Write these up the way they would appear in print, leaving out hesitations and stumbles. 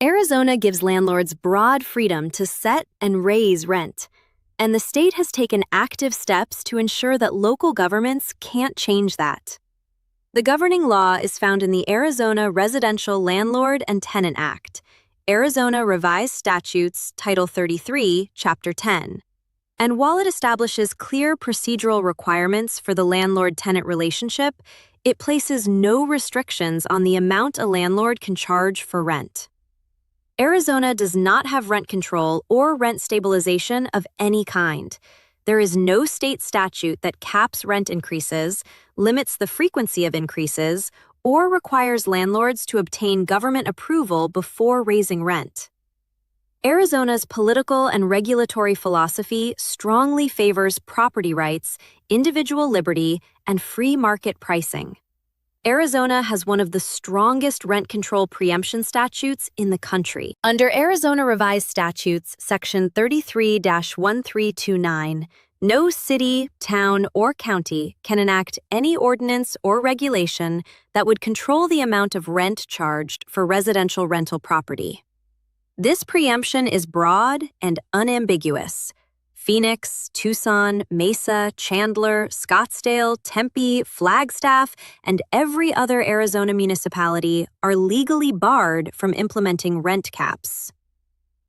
Arizona gives landlords broad freedom to set and raise rent, and the state has taken active steps to ensure that local governments can't change that. The governing law is found in the Arizona Residential Landlord and Tenant Act, Arizona Revised Statutes, Title 33, Chapter 10. And while it establishes clear procedural requirements for the landlord-tenant relationship, it places no restrictions on the amount a landlord can charge for rent. Arizona does not have rent control or rent stabilization of any kind. There is no state statute that caps rent increases, limits the frequency of increases, or requires landlords to obtain government approval before raising rent. Arizona's political and regulatory philosophy strongly favors property rights, individual liberty, and free market pricing. Arizona has one of the strongest rent control preemption statutes in the country. Under Arizona Revised Statutes, Section 33-1329, no city, town, or county can enact any ordinance or regulation that would control the amount of rent charged for residential rental property. This preemption is broad and unambiguous. Phoenix, Tucson, Mesa, Chandler, Scottsdale, Tempe, Flagstaff, and every other Arizona municipality are legally barred from implementing rent caps.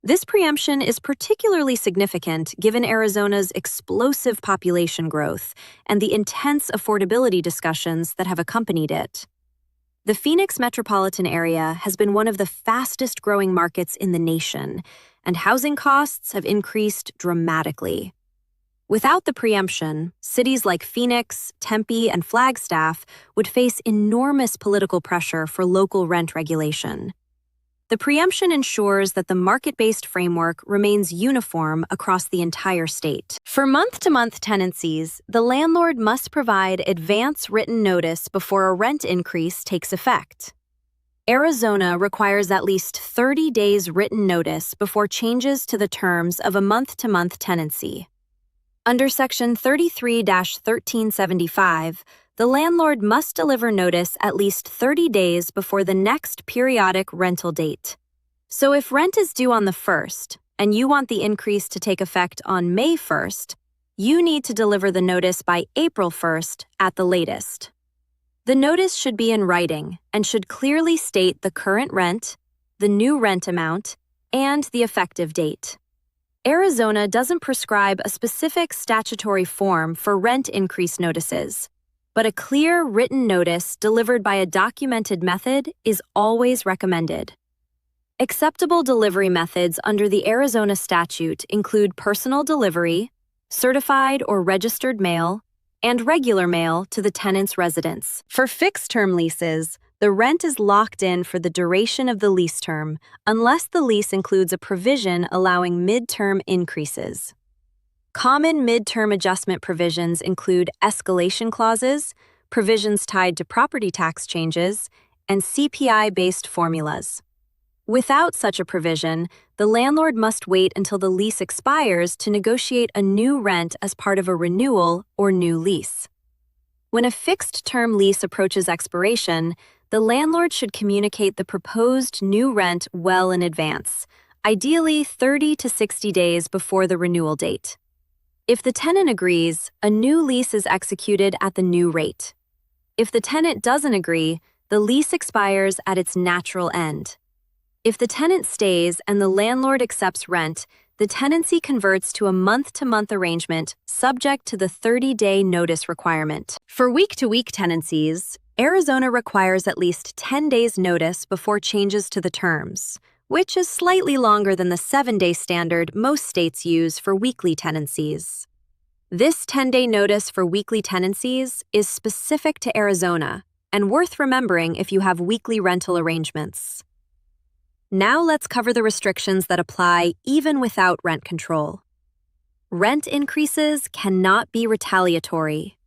This preemption is particularly significant given Arizona's explosive population growth and the intense affordability discussions that have accompanied it. The Phoenix metropolitan area has been one of the fastest-growing markets in the nation, and housing costs have increased dramatically. Without the preemption, cities like Phoenix, Tempe, and Flagstaff would face enormous political pressure for local rent regulation. The preemption ensures that the market-based framework remains uniform across the entire state. For month-to-month tenancies, the landlord must provide advance written notice before a rent increase takes effect. Arizona requires at least 30 days written notice before changes to the terms of a month-to-month tenancy. Under Section 33-1375, the landlord must deliver notice at least 30 days before the next periodic rental date. So if rent is due on the 1st, and you want the increase to take effect on May 1st, you need to deliver the notice by April 1st at the latest. The notice should be in writing and should clearly state the current rent, the new rent amount, and the effective date. Arizona doesn't prescribe a specific statutory form for rent increase notices, but a clear written notice delivered by a documented method is always recommended. Acceptable delivery methods under the Arizona statute include personal delivery, certified or registered mail, and regular mail to the tenant's residence. For fixed-term leases, the rent is locked in for the duration of the lease term, unless the lease includes a provision allowing mid-term increases. Common mid-term adjustment provisions include escalation clauses, provisions tied to property tax changes, and CPI-based formulas. Without such a provision, the landlord must wait until the lease expires to negotiate a new rent as part of a renewal or new lease. When a fixed-term lease approaches expiration, the landlord should communicate the proposed new rent well in advance, ideally 30 to 60 days before the renewal date. If the tenant agrees, a new lease is executed at the new rate. If the tenant doesn't agree, the lease expires at its natural end. If the tenant stays and the landlord accepts rent, the tenancy converts to a month-to-month arrangement subject to the 30-day notice requirement. For week-to-week tenancies, Arizona requires at least 10 days notice before changes to the terms, which is slightly longer than the 7-day standard most states use for weekly tenancies. This 10-day notice for weekly tenancies is specific to Arizona and worth remembering if you have weekly rental arrangements. Now let's cover the restrictions that apply even without rent control. Rent increases cannot be retaliatory.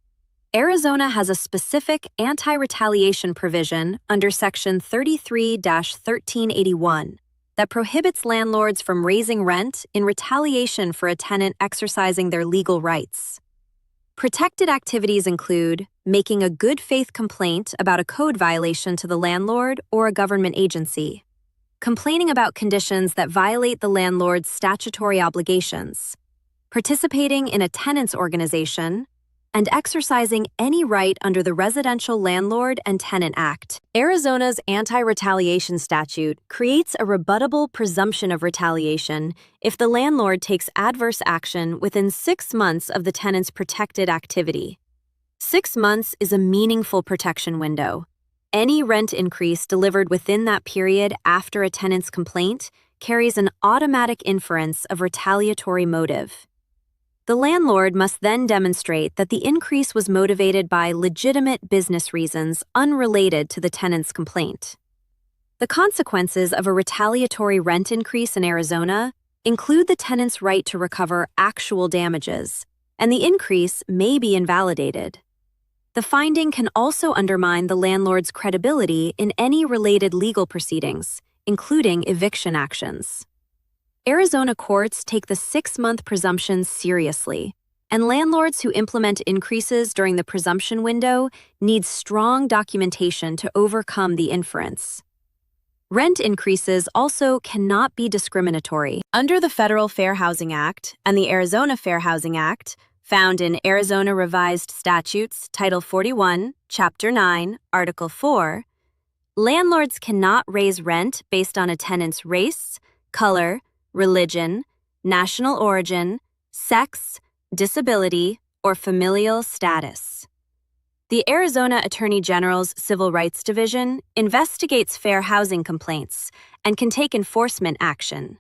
Arizona has a specific anti-retaliation provision under Section 33-1381 that prohibits landlords from raising rent in retaliation for a tenant exercising their legal rights. Protected activities include making a good faith complaint about a code violation to the landlord or a government agency, complaining about conditions that violate the landlord's statutory obligations, participating in a tenants organization, and exercising any right under the Residential Landlord and Tenant Act. Arizona's anti-retaliation statute creates a rebuttable presumption of retaliation if the landlord takes adverse action within 6 months of the tenant's protected activity. 6 months is a meaningful protection window. Any rent increase delivered within that period after a tenant's complaint carries an automatic inference of retaliatory motive. The landlord must then demonstrate that the increase was motivated by legitimate business reasons unrelated to the tenant's complaint. The consequences of a retaliatory rent increase in Arizona include the tenant's right to recover actual damages, and the increase may be invalidated. The finding can also undermine the landlord's credibility in any related legal proceedings, including eviction actions. Arizona courts take the 6-month presumption seriously, and landlords who implement increases during the presumption window need strong documentation to overcome the inference. Rent increases also cannot be discriminatory. Under the Federal Fair Housing Act and the Arizona Fair Housing Act, found in Arizona Revised Statutes, Title 41, Chapter 9, Article 4, landlords cannot raise rent based on a tenant's race, color, religion, national origin, sex, disability, or familial status. The Arizona Attorney General's Civil Rights Division investigates fair housing complaints and can take enforcement action.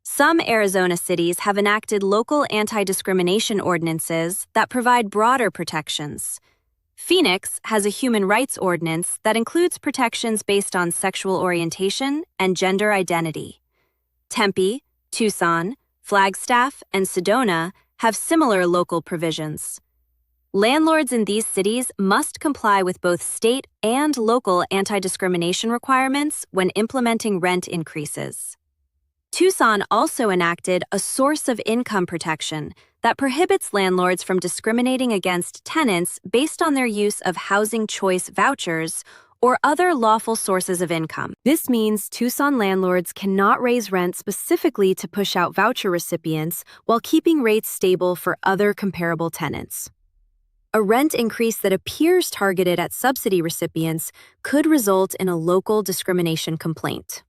Some Arizona cities have enacted local anti-discrimination ordinances that provide broader protections. Phoenix has a human rights ordinance that includes protections based on sexual orientation and gender identity. Tempe, Tucson, Flagstaff, and Sedona have similar local provisions. Landlords in these cities must comply with both state and local anti-discrimination requirements when implementing rent increases. Tucson also enacted a source of income protection that prohibits landlords from discriminating against tenants based on their use of housing choice vouchers or other lawful sources of income. This means Tucson landlords cannot raise rent specifically to push out voucher recipients while keeping rates stable for other comparable tenants. A rent increase that appears targeted at subsidy recipients could result in a local discrimination complaint.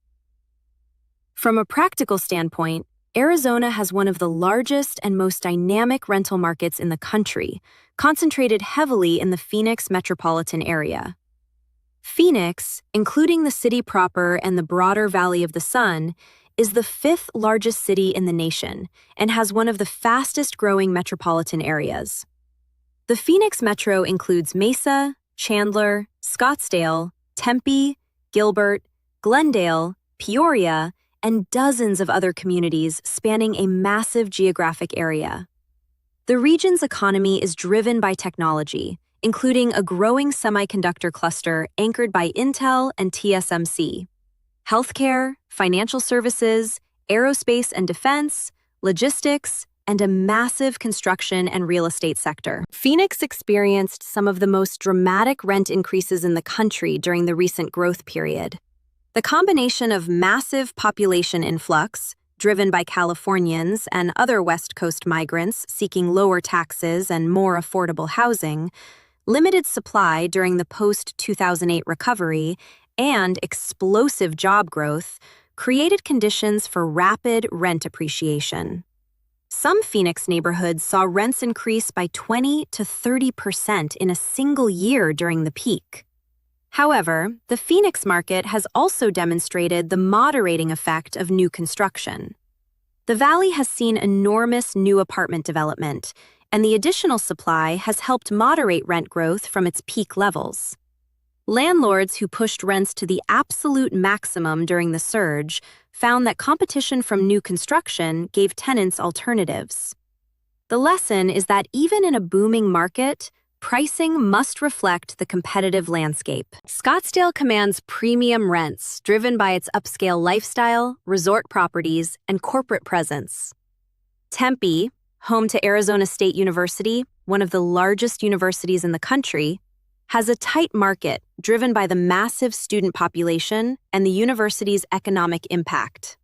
From a practical standpoint, Arizona has one of the largest and most dynamic rental markets in the country, concentrated heavily in the Phoenix metropolitan area. Phoenix, including the city proper and the broader Valley of the Sun, is the 5th largest city in the nation and has one of the fastest-growing metropolitan areas. The Phoenix metro includes Mesa, Chandler, Scottsdale, Tempe, Gilbert, Glendale, Peoria, and dozens of other communities spanning a massive geographic area. The region's economy is driven by technology, including a growing semiconductor cluster anchored by Intel and TSMC, healthcare, financial services, aerospace and defense, logistics, and a massive construction and real estate sector. Phoenix experienced some of the most dramatic rent increases in the country during the recent growth period. The combination of massive population influx, driven by Californians and other West Coast migrants seeking lower taxes and more affordable housing, limited supply during the post-2008 recovery, and explosive job growth created conditions for rapid rent appreciation. Some Phoenix neighborhoods saw rents increase by 20 to 30% in a single year during the peak. However, the Phoenix market has also demonstrated the moderating effect of new construction. The valley has seen enormous new apartment development, and the additional supply has helped moderate rent growth from its peak levels. Landlords who pushed rents to the absolute maximum during the surge found that competition from new construction gave tenants alternatives. The lesson is that even in a booming market, pricing must reflect the competitive landscape. Scottsdale commands premium rents driven by its upscale lifestyle, resort properties, and corporate presence. Tempe, home to Arizona State University, one of the largest universities in the country, has a tight market driven by the massive student population and the university's economic impact.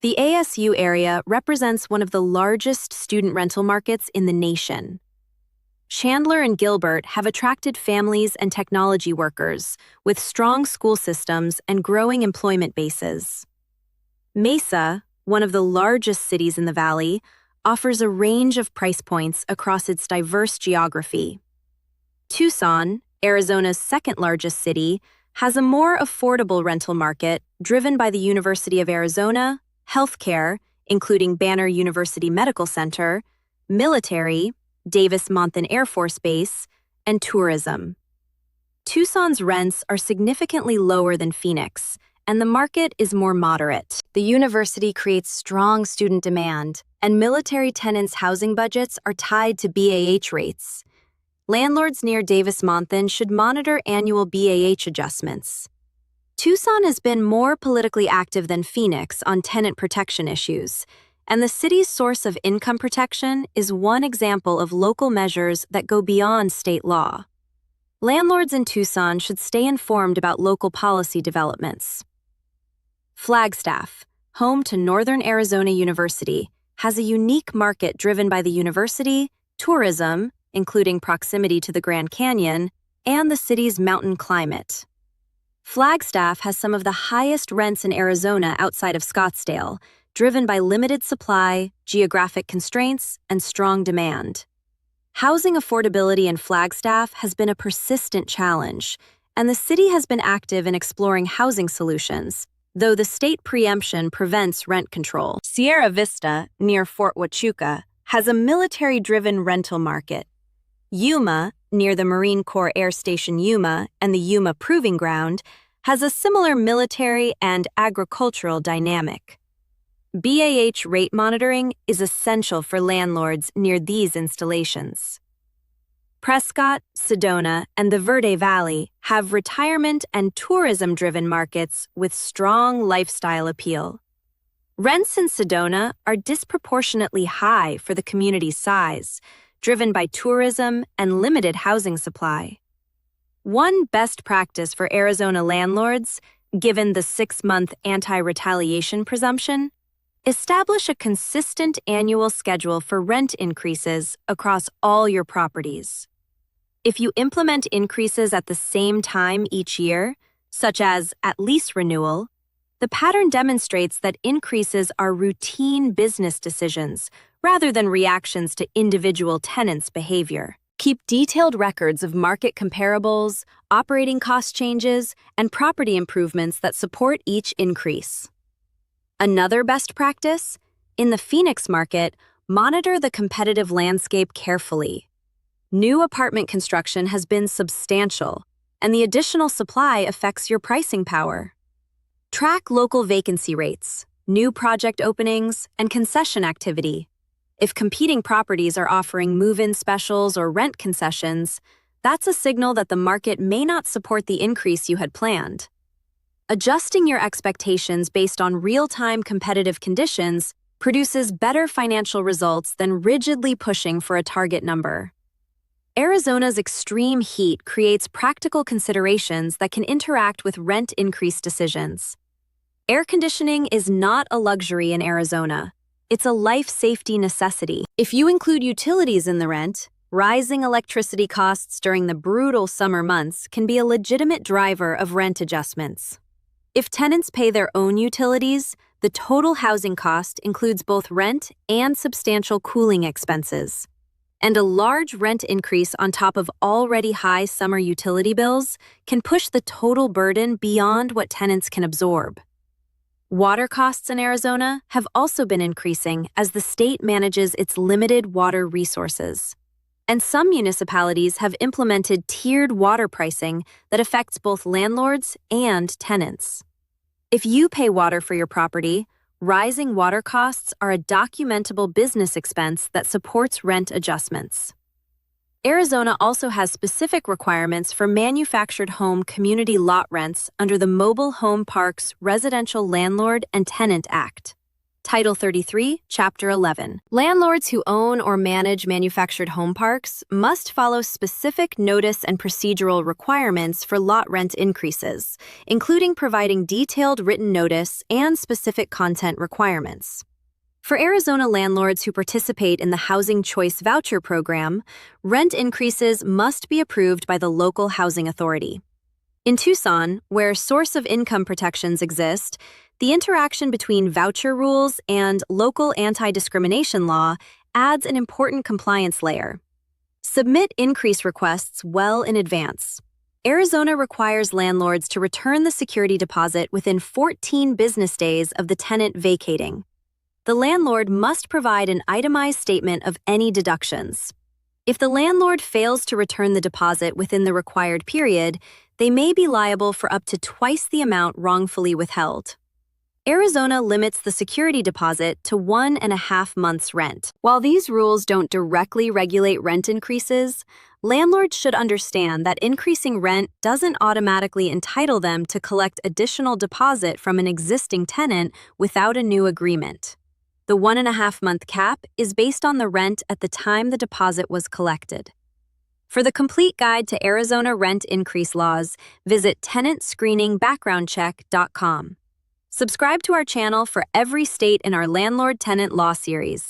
The ASU area represents one of the largest student rental markets in the nation. Chandler and Gilbert have attracted families and technology workers with strong school systems and growing employment bases. Mesa, one of the largest cities in the valley, offers a range of price points across its diverse geography. Tucson, Arizona's second-largest city, has a more affordable rental market driven by the University of Arizona, healthcare, including Banner University Medical Center, military, Davis-Monthan Air Force Base, and tourism. Tucson's rents are significantly lower than Phoenix, and the market is more moderate. The university creates strong student demand, and military tenants' housing budgets are tied to BAH rates. Landlords near Davis-Monthan should monitor annual BAH adjustments. Tucson has been more politically active than Phoenix on tenant protection issues, and the city's source of income protection is one example of local measures that go beyond state law. Landlords in Tucson should stay informed about local policy developments. Flagstaff, home to Northern Arizona University, has a unique market driven by the university, tourism, including proximity to the Grand Canyon, and the city's mountain climate. Flagstaff has some of the highest rents in Arizona outside of Scottsdale, driven by limited supply, geographic constraints, and strong demand. Housing affordability in Flagstaff has been a persistent challenge, and the city has been active in exploring housing solutions, though the state preemption prevents rent control. Sierra Vista, near Fort Huachuca, has a military-driven rental market. Yuma, near the Marine Corps Air Station Yuma and the Yuma Proving Ground, has a similar military and agricultural dynamic. BAH rate monitoring is essential for landlords near these installations. Prescott, Sedona, and the Verde Valley have retirement and tourism-driven markets with strong lifestyle appeal. Rents in Sedona are disproportionately high for the community's size, driven by tourism and limited housing supply. One best practice for Arizona landlords, given the 6-month anti-retaliation presumption, establish a consistent annual schedule for rent increases across all your properties. If you implement increases at the same time each year, such as at lease renewal, the pattern demonstrates that increases are routine business decisions rather than reactions to individual tenants' behavior. Keep detailed records of market comparables, operating cost changes, and property improvements that support each increase. Another best practice? In the Phoenix market, monitor the competitive landscape carefully. New apartment construction has been substantial, and the additional supply affects your pricing power. Track local vacancy rates, new project openings, and concession activity. If competing properties are offering move-in specials or rent concessions, that's a signal that the market may not support the increase you had planned. Adjusting your expectations based on real-time competitive conditions produces better financial results than rigidly pushing for a target number. Arizona's extreme heat creates practical considerations that can interact with rent increase decisions. Air conditioning is not a luxury in Arizona. It's a life safety necessity. If you include utilities in the rent, rising electricity costs during the brutal summer months can be a legitimate driver of rent adjustments. If tenants pay their own utilities, the total housing cost includes both rent and substantial cooling expenses. And a large rent increase on top of already high summer utility bills can push the total burden beyond what tenants can absorb. Water costs in Arizona have also been increasing as the state manages its limited water resources. And some municipalities have implemented tiered water pricing that affects both landlords and tenants. If you pay water for your property, rising water costs are a documentable business expense that supports rent adjustments. Arizona also has specific requirements for manufactured home community lot rents under the Mobile Home Parks Residential Landlord and Tenant Act. Title 33, Chapter 11. Landlords who own or manage manufactured home parks must follow specific notice and procedural requirements for lot rent increases, including providing detailed written notice and specific content requirements. For Arizona landlords who participate in the Housing Choice Voucher Program, rent increases must be approved by the local housing authority. In Tucson, where source of income protections exist, the interaction between voucher rules and local anti-discrimination law adds an important compliance layer. Submit increase requests well in advance. Arizona requires landlords to return the security deposit within 14 business days of the tenant vacating. The landlord must provide an itemized statement of any deductions. If the landlord fails to return the deposit within the required period, they may be liable for up to twice the amount wrongfully withheld. Arizona limits the security deposit to 1.5 months' rent. While these rules don't directly regulate rent increases, landlords should understand that increasing rent doesn't automatically entitle them to collect additional deposit from an existing tenant without a new agreement. The 1.5-month cap is based on the rent at the time the deposit was collected. For the complete guide to Arizona rent increase laws, visit tenantscreeningbackgroundcheck.com. Subscribe to our channel for every state in our landlord-tenant law series.